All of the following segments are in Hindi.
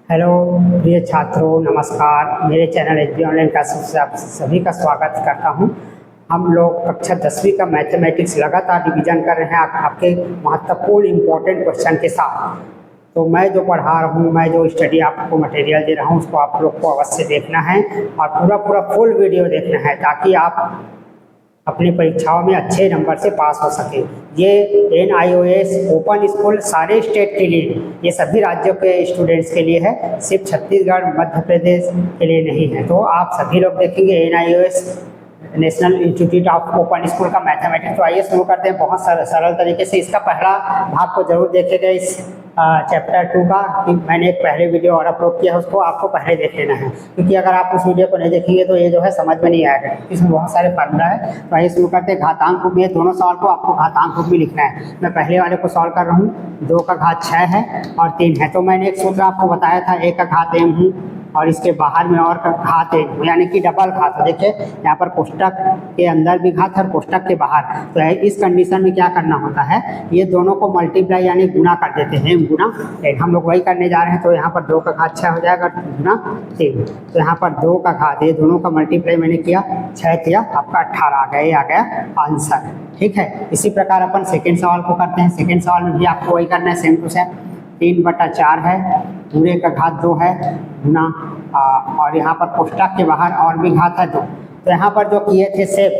हेलो प्रिय छात्रों, नमस्कार। मेरे चैनल एचबी ऑनलाइन क्लासेस से आप सभी का स्वागत करता हूं। हम लोग कक्षा 10वीं का मैथमेटिक्स लगातार रिवीजन कर रहे हैं आपके महत्वपूर्ण इम्पोर्टेंट क्वेश्चन के साथ। तो मैं जो पढ़ा रहा हूँ, मैं जो स्टडी आपको मटेरियल दे रहा हूँ, उसको आप लोग को अवश्य देखना है और पूरा फुल वीडियो देखना है ताकि आप अपनी परीक्षाओं में अच्छे नंबर से पास हो सके। ये NIOS ओपन स्कूल सारे स्टेट के लिए, ये सभी राज्यों के स्टूडेंट्स के लिए है, सिर्फ छत्तीसगढ़ मध्य प्रदेश के लिए नहीं है। तो आप सभी लोग देखेंगे NIOS national institute of open school का मैथमेटिक्स। तो आइए शुरू करते हैं बहुत सरल तरीके से। इसका पहला भाग को जरूर देखेगा, इस चैप्टर 2 का, कि मैंने एक पहले वीडियो और अपलोड किया है, उसको आपको पहले देख लेना है, क्योंकि अगर आप उस वीडियो को नहीं देखेंगे तो ये जो है समझ में नहीं आएगा। इसमें बहुत सारे फार्मूला है। तो आइए शुरू करते हैं। घातांक रूप में दोनों सवाल को आपको घातांक रूप में लिखना है। मैं पहले वाले को सॉल्व कर रहा हूँ। 2 का घात 6 है और 3 है। तो मैंने एक सूत्र आपको बताया था, 1 का घात m हूँ और इसके बाहर में और का घात m, यानी कि डबल घात। देखिए यहाँ पर कोष्टक के अंदर भी घात और कोष्टक के बाहर। तो इस कंडीशन में क्या करना होता है, ये दोनों को मल्टीप्लाई यानी गुना कर देते हैं, m गुना n। हम लोग वही करने जा रहे हैं। तो यहाँ पर 2 का घात 6 हो जाएगा गुना 3। तो यहाँ पर 2 का घात, ये दोनों का मल्टीप्लाई मैंने किया, 6 किया, आपका 18 आ गया। ये आ गया आंसर। ठीक है। इसी प्रकार अपन सेकेंड सवाल को करते हैं। सेकेंड सवाल में भी आपको वही करना है, सेम टू सेम। 3/4 है, पूरे का घात 2 है गुना, और यहाँ पर कोष्टक के बाहर और भी घात है 2। तो यहाँ पर जो किए थे सेम,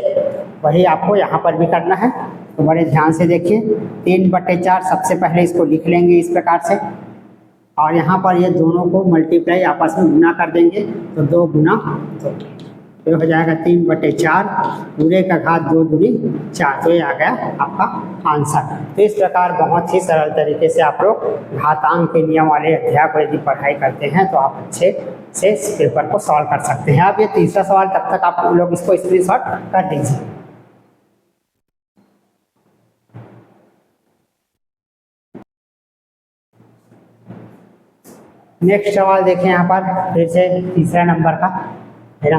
वही आपको यहाँ पर भी करना है। तो बड़े ध्यान से देखिए। 3/4 सबसे पहले इसको लिख लेंगे इस प्रकार से, और यहाँ पर ये दोनों को मल्टीप्लाई आपस में गुना कर देंगे। तो 2 गुना 2, तो हो जाएगा 3/4, पूरे का घात 2 दूनी 4। तो ये आ गया आपका आंसर। तो इस प्रकार बहुत ही सरल तरीके से आप लोग घातांक के नियम वाले अध्याय को यदि पढ़ाई करते हैं तो आप अच्छे से इस पेपर को सॉल्व कर सकते हैं। अब ये तीसरा सवाल, तब तक आप लोग इसको स्क्रीनशॉट कर दीजिए। नेक्स्ट सवाल देखें, यहाँ पर फिर से तीसरा नंबर का है ना।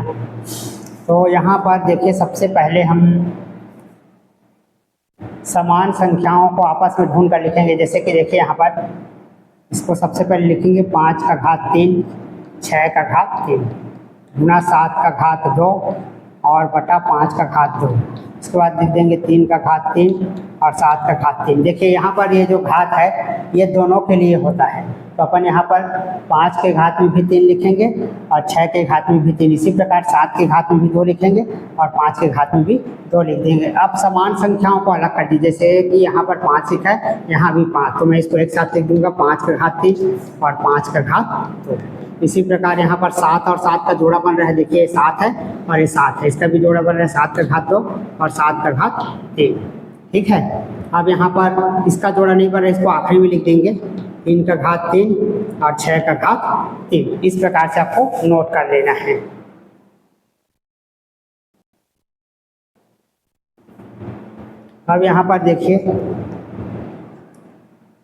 तो यहाँ पर देखिए, सबसे पहले हम समान संख्याओं को आपस में ढूंढ कर लिखेंगे। जैसे कि देखिए यहाँ पर इसको सबसे पहले लिखेंगे 5 का घात 3, 6 का घात 3 गुना 7 का घात 2 और बटा 5 का घात 2। इसके बाद लिख देंगे 3 का घात 3 और 7 का घात 3। देखिए यहाँ पर ये जो घात है ये दोनों के लिए होता है। तो अपन यहाँ पर 5 के घात में भी 3 लिखेंगे और 6 के घात में भी 3। इसी प्रकार 7 के घात में भी 2 लिखेंगे और 5 के घात में भी 2 लिख देंगे। अब समान संख्याओं को अलग कर दीजिए। जैसे कि यहाँ पर 5 लिखा है, यहाँ भी 5, तो मैं इसको एक साथ लिख दूंगा, 5 का घात 3 और 5 का घात 2। इसी प्रकार यहाँ पर 7 और 7 का जोड़ा बन रहा है। देखिए 7 है और ये 7 है, इसका भी जोड़ा बन रहा है, 7 का घात 2 और 7 का घात 3। ठीक है। अब यहाँ पर इसका जोड़ा नहीं बन रहा है, इसको आखिरी में लिख देंगे, 3 का घात 3 और 6 का घात 3। इस प्रकार से आपको नोट कर लेना है। अब यहाँ पर देखिए,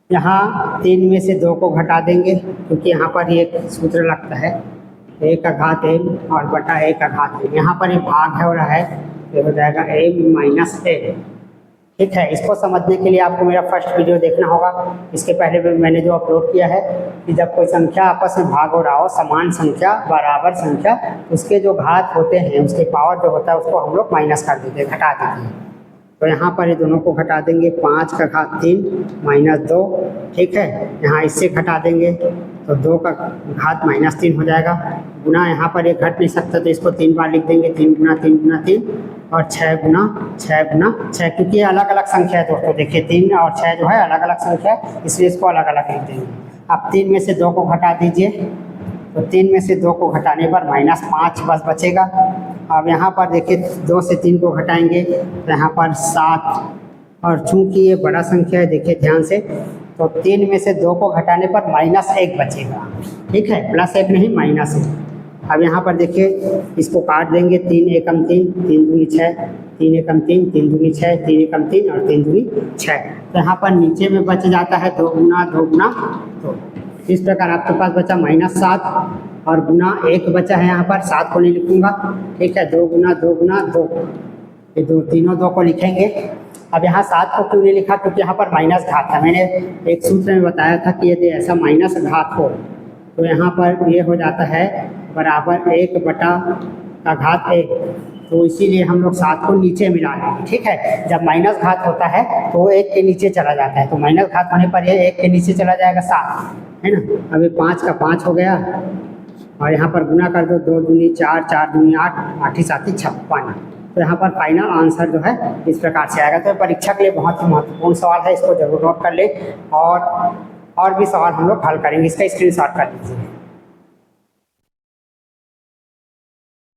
यहाँ 3 में से 2 को घटा देंगे, क्योंकि यहाँ पर एक सूत्र लगता है, 1 का घात m और बटा 1 का घात m। यहाँ पर ये भाग है और है, ये हो जाएगा m माइनस a। ठीक है। इसको समझने के लिए आपको मेरा फर्स्ट वीडियो देखना होगा। इसके पहले भी मैंने जो अपलोड किया है कि जब कोई संख्या आपस में भाग हो रहा हो, समान संख्या बराबर संख्या, उसके जो घात होते हैं, उसके पावर जो होता है, उसको हम लोग माइनस कर देते हैं, घटा देते हैं। तो यहाँ पर ये दोनों को घटा देंगे, 5 का घात 3 माइनस 2। ठीक है। यहाँ इससे घटा देंगे तो 2 का घात माइनस 3 हो जाएगा। गुना यहाँ पर ये घट नहीं सकता, तो इसको 3 बार लिख देंगे, 3 गुना 3 गुना 3 और 6 गुना 6 गुना 6, क्योंकि ये अलग अलग संख्या है दोस्तों। देखिए 3 और 6 जो है अलग अलग संख्या है, इसलिए इसको अलग अलग लिख देंगे। अब 3 में से 2 को घटा दीजिए, तो 3 में से 2 को घटाने पर -5 बस बचेगा। अब यहाँ पर देखिए 2 से 3 को घटाएंगे तो यहाँ पर 7, और चूंकि ये बड़ा संख्या है, देखिए ध्यान से, तो 3 में से 2 को घटाने पर -1 बचेगा। ठीक है, +1 नहीं, -1। अब यहाँ पर देखिए इसको काट देंगे, 3 एकम 3, 3 दूनी 6, 3 एकम 3, 3 दूनी 6, 3 एकम 3 और 3 दूनी 6। तो यहाँ पर नीचे में बच जाता है 2 गुना 2 गुना 2। इस प्रकार आपके पास बचा -7 और गुना 1 बचा है। यहाँ पर 7 को नहीं लिखूंगा। ठीक है। 2 गुना 2 गुना 2, ये तीनों 2 को लिखेंगे। अब यहाँ 7 को क्यों नहीं लिखा, क्योंकि यहाँ पर माइनस घात था। मैंने एक सूत्र में बताया था कि यदि ऐसा माइनस घात हो तो यहाँ पर ये हो जाता है बराबर 1/1, तो इसीलिए हम लोग 7 को नीचे मिला लेंगे। ठीक है, जब माइनस घात होता है तो वो 1 के नीचे चला जाता है, तो माइनस घात होने पर ये 1 के नीचे चला जाएगा 7, है ना। अभी 5 का 5 हो गया और यहाँ पर गुना कर दो, 2 दूनी 4, 4 दूनी 8, 8 ही 7 56। तो यहाँ पर फाइनल आंसर जो है इस प्रकार से आएगा। तो परीक्षा के लिए बहुत ही महत्वपूर्ण सवाल है, इसको जरूर नोट कर ले और भी सवाल हम लोग हल करेंगे, इसका स्क्रीनशॉट कर लीजिए।